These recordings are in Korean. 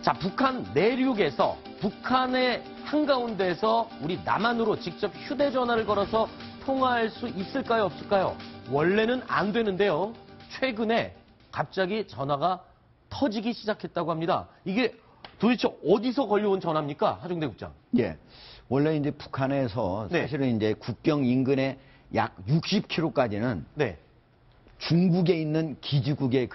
자, 북한 내륙에서 북한의 한가운데에서 우리 남한으로 직접 휴대전화를 걸어서 통화할 수 있을까요, 없을까요? 원래는 안 되는데요. 최근에 갑자기 전화가 터지기 시작했다고 합니다. 이게 도대체 어디서 걸려온 전화입니까? 하종대 국장. 예. 원래 이제 북한에서 네. 사실은 이제 국경 인근에 약 60km까지는 네. 중국에 있는 기지국에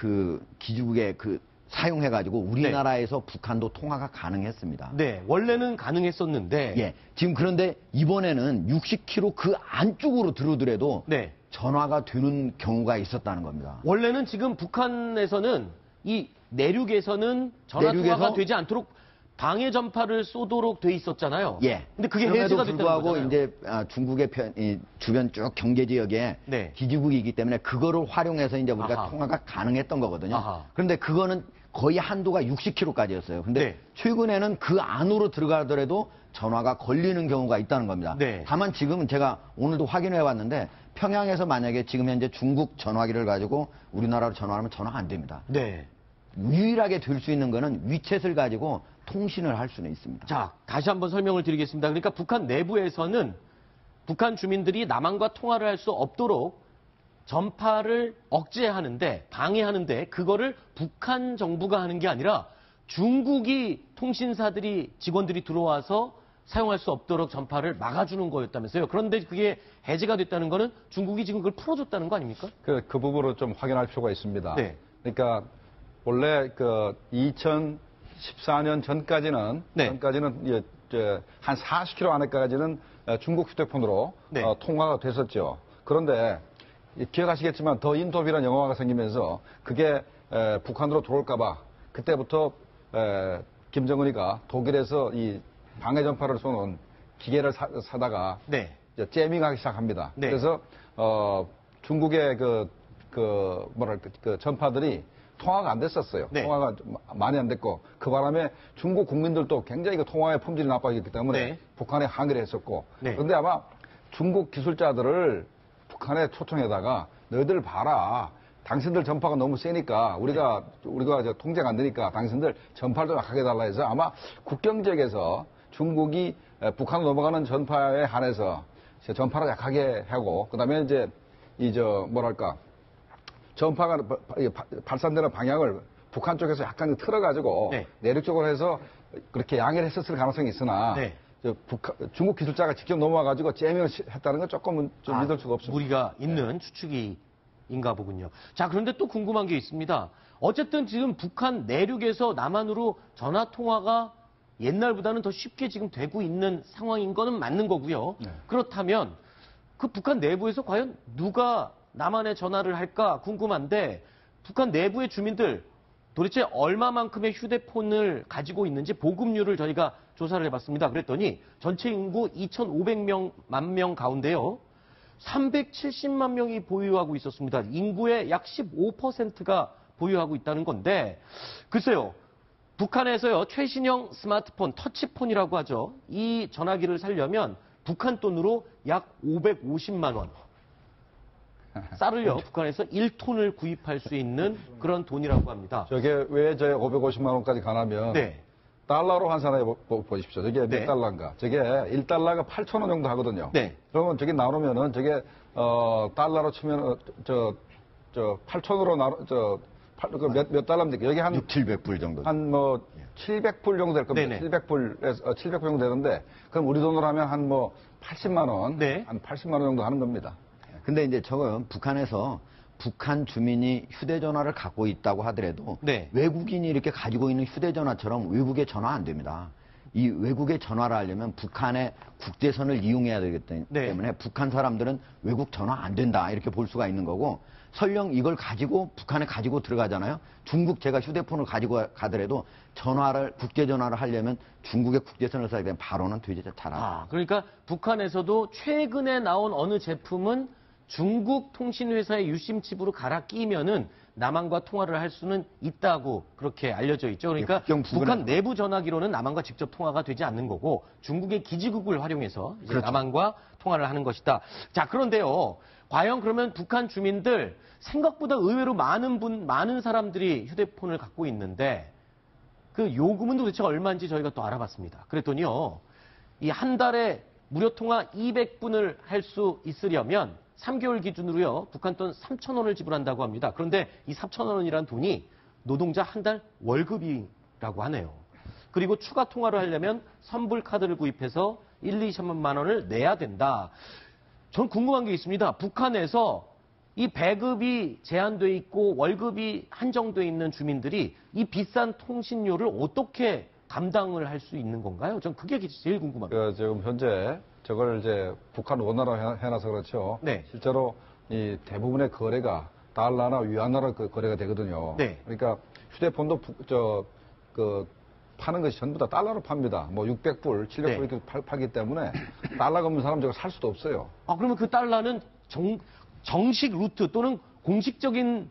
사용해가지고 우리나라에서 북한도 통화가 가능했습니다. 네. 원래는 가능했었는데. 예. 지금 그런데 이번에는 60km 그 안쪽으로 들어오더라도 네. 전화가 되는 경우가 있었다는 겁니다. 원래는 지금 북한에서는 이 내륙에서는 전화 내륙에서 통화가 되지 않도록 방해 전파를 쏘도록 돼 있었잖아요. 예. 근데 그게 그럼에도 해제가 됐다는 불구하고 거잖아요. 이제 중국의 이 주변 쭉 경제 지역에 네. 기지국이기 때문에 그거를 활용해서 이제 우리가 아하. 통화가 가능했던 거거든요. 아하. 그런데 그거는 거의 한도가 60km까지였어요. 근데 네. 최근에는 그 안으로 들어가더라도 전화가 걸리는 경우가 있다는 겁니다. 네. 다만 지금은 제가 오늘도 확인해 봤는데 평양에서 만약에 지금 현재 중국 전화기를 가지고 우리나라로 전화하면 전화가 안 됩니다. 네. 유일하게 될 수 있는 거는 위챗을 가지고 통신을 할 수는 있습니다. 자, 다시 한번 설명을 드리겠습니다. 그러니까 북한 내부에서는 북한 주민들이 남한과 통화를 할 수 없도록 전파를 억제하는데, 방해하는데, 그거를 북한 정부가 하는 게 아니라 중국이 통신사들이, 직원들이 들어와서 사용할 수 없도록 전파를 막아주는 거였다면서요. 그런데 그게 해제가 됐다는 거는 중국이 지금 그걸 풀어줬다는 거 아닙니까? 그 부분으로 좀 확인할 필요가 있습니다. 네. 그러니까 원래 2014년 전까지는 네. 한 40km 안에까지는 중국 휴대폰으로 네. 통화가 됐었죠. 그런데 기억하시겠지만 더 인톱이라는 영화가 생기면서 그게 북한으로 들어올까봐 그때부터 김정은이가 독일에서 이 방해 전파를 쏘는 기계를 사다가 네. 재밍하기 시작합니다. 네. 그래서 중국의 전파들이 통화가 안 됐었어요. 네. 통화가 좀 많이 안 됐고 그 바람에 중국 국민들도 굉장히 그 통화의 품질이 나빠졌기 때문에 네. 북한에 항의를 했었고 네. 그런데 아마 중국 기술자들을 북한에 초청해다가 너희들 봐라. 당신들 전파가 너무 세니까 우리가 이제 통제가 안 되니까 당신들 전파를 좀 약하게 달라 해서 아마 국경 지역에서 중국이 북한으로 넘어가는 전파에 한해서 전파를 약하게 하고 그다음에 이제 전파가 발산되는 방향을 북한 쪽에서 약간 틀어가지고 네. 내륙 쪽으로 해서 그렇게 양해를 했었을 가능성이 있으나 네. 중국 기술자가 직접 넘어와가지고 재밍을 했다는 건 조금은 좀 믿을 수가 없습니다. 무리가 있는 추측인가 보군요. 자, 그런데 또 궁금한 게 있습니다. 어쨌든 지금 북한 내륙에서 남한으로 전화 통화가 옛날보다는 더 쉽게 지금 되고 있는 상황인 거는 맞는 거고요. 네. 그렇다면 그 북한 내부에서 과연 누가 남한에 전화를 할까 궁금한데 북한 내부의 주민들 도대체 얼마만큼의 휴대폰을 가지고 있는지 보급률을 저희가 조사를 해봤습니다. 그랬더니 전체 인구 2,500만 명 가운데요. 370만 명이 보유하고 있었습니다. 인구의 약 15%가 보유하고 있다는 건데 글쎄요. 북한에서요. 최신형 스마트폰, 터치폰이라고 하죠. 이 전화기를 사려면 북한 돈으로 약 550만 원. 쌀을요. 북한에서 1톤을 구입할 수 있는 그런 돈이라고 합니다. 저게 왜 550만 원까지 가냐면 네. 달러로 환산해 보십시오. 저게 네. 몇 달러인가? 저게 1달러가 8,000원 정도 하거든요. 네. 그러면 저게 나누면은 저게 달러로 치면 8,000으로 몇 달러입니까? 여기 한 600~700불 정도. 한 700불 정도 될 겁니다. 네네. 700불 정도 되는데 그럼 우리 돈으로 하면 한 80만 원, 네. 한 80만 원 정도 하는 겁니다. 근데 이제 저건 북한에서 북한 주민이 휴대전화를 갖고 있다고 하더라도 네. 외국인이 이렇게 가지고 있는 휴대전화처럼 외국에 전화 안 됩니다. 이 외국에 전화를 하려면 북한의 국제선을 이용해야 되기 때문에 북한 사람들은 외국 전화 안 된다 이렇게 볼 수가 있는 거고 설령 이걸 가지고 북한에 가지고 들어가잖아요. 중국 제가 휴대폰을 가지고 가더라도 국제전화를 하려면 중국의 국제선을 써야 되면 바로는 되지 잘 않아요. 그러니까 북한에서도 최근에 나온 어느 제품은 중국 통신회사의 유심칩으로 갈아 끼면은 남한과 통화를 할 수는 있다고 그렇게 알려져 있죠. 그러니까 북한 내부 전화기로는 남한과 직접 통화가 되지 않는 거고 중국의 기지국을 활용해서 이제 그렇죠. 남한과 통화를 하는 것이다. 자, 그런데요. 과연 그러면 북한 주민들 생각보다 의외로 많은 사람들이 휴대폰을 갖고 있는데 그 요금은 도대체 얼마인지 저희가 또 알아봤습니다. 그랬더니요, 이 한 달에 무료 통화 200분을 할 수 있으려면 3개월 기준으로요, 북한 돈 3,000원을 지불한다고 합니다. 그런데 이 3,000원이라는 돈이 노동자 한 달 월급이라고 하네요. 그리고 추가 통화를 하려면 선불 카드를 구입해서 1, 2천만 원을 내야 된다. 전 궁금한 게 있습니다. 북한에서 이 배급이 제한돼 있고 월급이 한정돼 있는 주민들이 이 비싼 통신료를 어떻게 감당을 할 수 있는 건가요? 전 그게 제일 궁금합니다. 지금 현재 저걸 이제 북한 원화로 해놔서 그렇죠. 네. 실제로 이 대부분의 거래가 달러나 위안화로 그 거래가 되거든요. 네. 그러니까 휴대폰도 파는 것이 전부 다 달러로 팝니다. 뭐 600불, 700불 네. 이렇게 팔기 때문에 달러가 없는 사람 저거 살 수도 없어요. 아, 그러면 그 달러는 정식 루트 또는 공식적인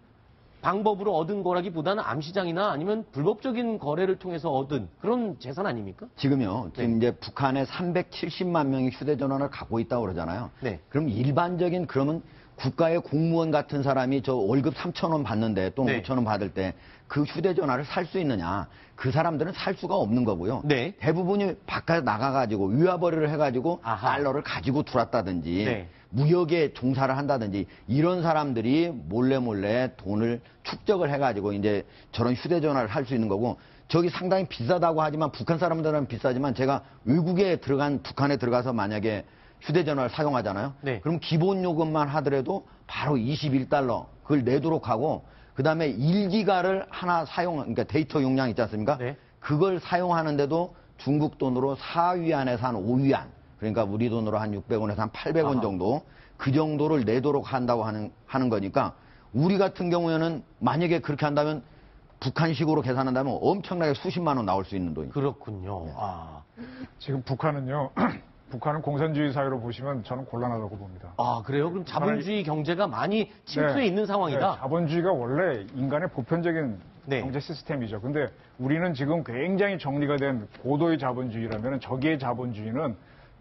방법으로 얻은 거라기보다는 암시장이나 아니면 불법적인 거래를 통해서 얻은 그런 재산 아닙니까? 지금요. 지금 네. 이제 북한에 370만 명이 휴대전화를 갖고 있다고 그러잖아요. 네. 그럼 일반적인 그러면 국가의 공무원 같은 사람이 저 월급 3,000원 받는데 또는 네. 5,000원 받을 때 그 휴대전화를 살 수 있느냐. 그 사람들은 살 수가 없는 거고요. 네. 대부분이 바깥에 나가가지고 위화벌이를 해가지고 아하. 달러를 가지고 들어왔다든지 네. 무역에 종사를 한다든지 이런 사람들이 몰래 돈을 축적을 해가지고 이제 저런 휴대전화를 할 수 있는 거고 저기 상당히 비싸다고 하지만 북한 사람들은 비싸지만 제가 외국에 북한에 들어가서 만약에 휴대전화를 사용하잖아요. 네. 그럼 기본 요금만 하더라도 바로 21달러 그걸 내도록 하고 그다음에 1기가를 하나 그러니까 데이터 용량 있지 않습니까? 네. 그걸 사용하는데도 중국 돈으로 4위안에서 한 5위안 그러니까 우리 돈으로 한 600원에서 한 800원 아하. 정도 그 정도를 내도록 한다고 하는 거니까 우리 같은 경우에는 만약에 그렇게 한다면 북한식으로 계산한다면 엄청나게 수십만 원 나올 수 있는 돈이죠. 그렇군요. 아, 지금 북한은요, 북한은 공산주의 사회로 보시면 저는 곤란하다고 봅니다. 아, 그래요? 그럼 자본주의 경제가 많이 침투해 네. 있는 상황이다? 네, 자본주의가 원래 인간의 보편적인 네. 경제 시스템이죠. 근데 우리는 지금 굉장히 정리가 된 고도의 자본주의라면 저기의 자본주의는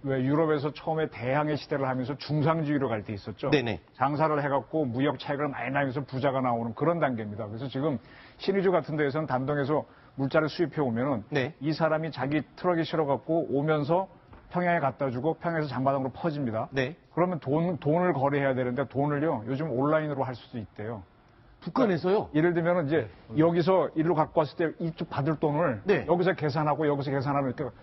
왜 유럽에서 처음에 대항해 시대를 하면서 중상주의로 갈 때 있었죠. 네네. 장사를 해갖고 무역 차익을 많이 나면서 부자가 나오는 그런 단계입니다. 그래서 지금 신의주 같은 데에서는 단동에서 물자를 수입해 오면은 네. 이 사람이 자기 트럭에 실어갖고 오면서 평양에 갖다 주고 평양에서 장바닥으로 퍼집니다. 네. 그러면 돈을 거래해야 되는데 돈을요 요즘 온라인으로 할 수도 있대요. 북한에서요? 예를 들면은 이제 여기서 일로 갖고 왔을 때 이쪽 받을 돈을 네. 여기서 계산하고 여기서 계산하면 이렇게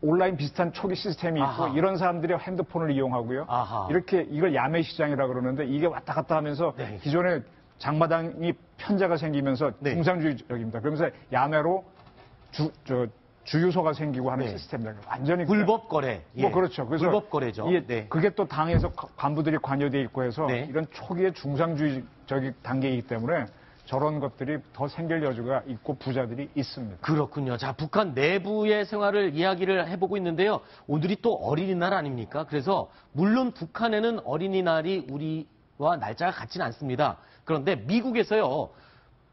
온라인 비슷한 초기 시스템이 있고 아하. 이런 사람들이 핸드폰을 이용하고요. 아하. 이렇게 이걸 야매 시장이라 그러는데 이게 왔다 갔다 하면서 네. 기존에 장마당이 편자가 생기면서 네. 공산주의적입니다. 그러면서 야매로 주유소가 생기고 하는 네. 시스템이에요. 완전히 불법 거래. 예. 뭐 그렇죠. 그래서 불법 거래죠. 이게 네. 그게 또 당에서 간부들이 관여돼 있고 해서 네. 이런 초기의 중상주의적인 단계이기 때문에 저런 것들이 더 생길 여지가 있고 부자들이 있습니다. 그렇군요. 자, 북한 내부의 생활을 이야기를 해보고 있는데요. 오늘이 또 어린이날 아닙니까? 그래서 물론 북한에는 어린이날이 우리와 날짜가 같지는 않습니다. 그런데 미국에서요.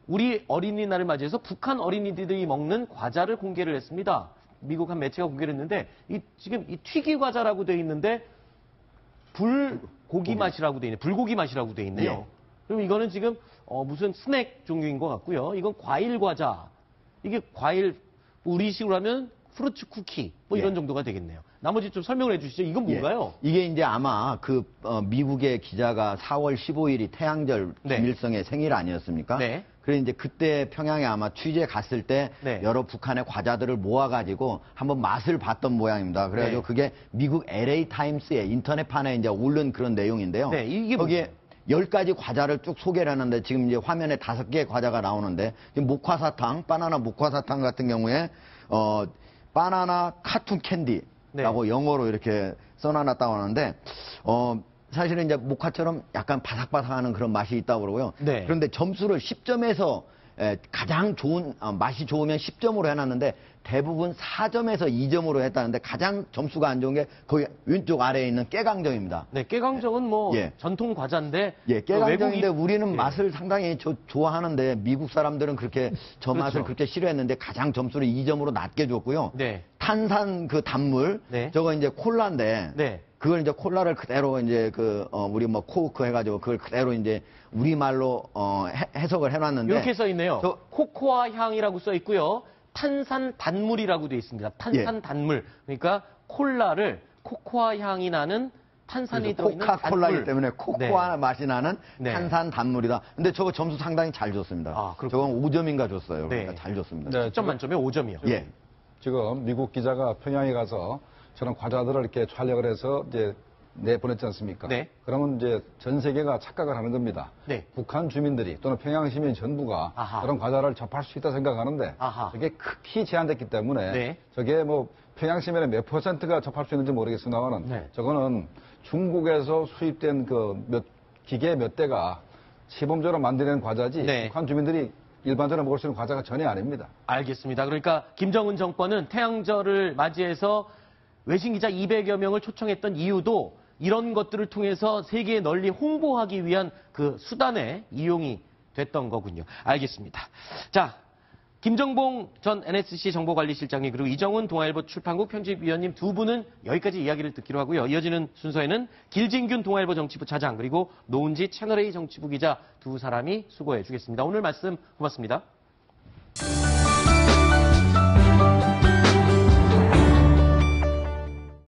우리 어린이날을 맞이해서 북한 어린이들이 먹는 과자를 공개를 했습니다. 미국 한 매체가 공개를 했는데 지금 이 튀기 과자라고 돼 있는데 불고기 맛이라고 돼 있네. 불고기 맛이라고 돼 있네요. 예. 그럼 이거는 지금 무슨 스낵 종류인 것 같고요. 이건 과일 과자. 이게 과일 우리식으로 하면 프루츠 쿠키 뭐 이런 예. 정도가 되겠네요. 나머지 좀 설명을 해주시죠. 이건 뭔가요? 예. 이게 이제 아마 미국의 기자가 4월 15일이 태양절 네. 김일성의 생일 아니었습니까? 네. 그래 이제 그때 평양에 아마 취재 갔을 때 네. 여러 북한의 과자들을 모아가지고 한번 맛을 봤던 모양입니다. 그래가지고 네. 그게 미국 LA 타임스의 인터넷판에 이제 오른 그런 내용인데요. 네, 이게 거기에 10가지 과자를 쭉 소개를 하는데 지금 이제 화면에 5개의 과자가 나오는데 지금 목화사탕, 바나나 목화사탕 같은 경우에 바나나 카툰 캔디라고 네. 영어로 이렇게 써놔놨다고 하는데 사실은 이제 목화처럼 약간 바삭바삭하는 그런 맛이 있다고 그러고요. 네. 그런데 점수를 10점에서 가장 좋은 맛이 좋으면 10점으로 해놨는데 대부분 4점에서 2점으로 했다는데 가장 점수가 안 좋은 게 거기 왼쪽 아래에 있는 깨강정입니다. 네, 깨강정은 뭐 예. 전통 과자인데 예, 깨강정인데 우리는 예. 맛을 상당히 좋아하는데 미국 사람들은 그렇게 저 그렇죠. 맛을 그렇게 싫어했는데 가장 점수를 2점으로 낮게 줬고요. 네. 탄산 그 단물 네. 저거 이제 콜라인데 네. 그걸 이제 콜라를 그대로 이제 우리 뭐 코크 해가지고 그걸 그대로 이제 우리말로 해석을 해놨는데 이렇게 써 있네요. 저- 코코아 향이라고 써 있고요. 탄산 단물이라고 되어 있습니다. 탄산 단물. 그러니까 콜라를 코코아 향이 나는 탄산이 들어있는 코카콜라이기 단물. 때문에 코코아 네. 맛이 나는 네. 탄산 단물이다. 근데 저거 점수 상당히 잘 줬습니다. 아, 그렇군요. 저건 5점인가 줬어요. 그러니까 네. 잘 줬습니다. 네, 10점 만점에 5점이요. 예. 지금 미국 기자가 평양에 가서 저런 과자들을 이렇게 촬영을 해서 이제 내보냈지 않습니까? 네. 그러면 이제 전 세계가 착각을 하는 겁니다. 네. 북한 주민들이 또는 평양 시민 전부가 아하. 그런 과자를 접할 수 있다 생각하는데 아하. 저게 극히 제한됐기 때문에 네. 저게 뭐 평양 시민의 몇 %가 접할 수 있는지 모르겠습니다만은 네. 저거는 중국에서 수입된 그 기계 몇 대가 시범적으로 만드는 과자지 네. 북한 주민들이 일반적으로 먹을 수 있는 과자가 전혀 아닙니다. 알겠습니다. 그러니까 김정은 정권은 태양절을 맞이해서 외신 기자 200여 명을 초청했던 이유도 이런 것들을 통해서 세계에 널리 홍보하기 위한 그 수단의 이용이 됐던 거군요. 알겠습니다. 자, 김정봉 전 NSC 정보관리실장님 그리고 이정훈 동아일보 출판국 편집위원님 두 분은 여기까지 이야기를 듣기로 하고요. 이어지는 순서에는 길진균 동아일보 정치부 차장 그리고 노은지 채널A 정치부 기자 두 사람이 수고해 주겠습니다. 오늘 말씀 고맙습니다.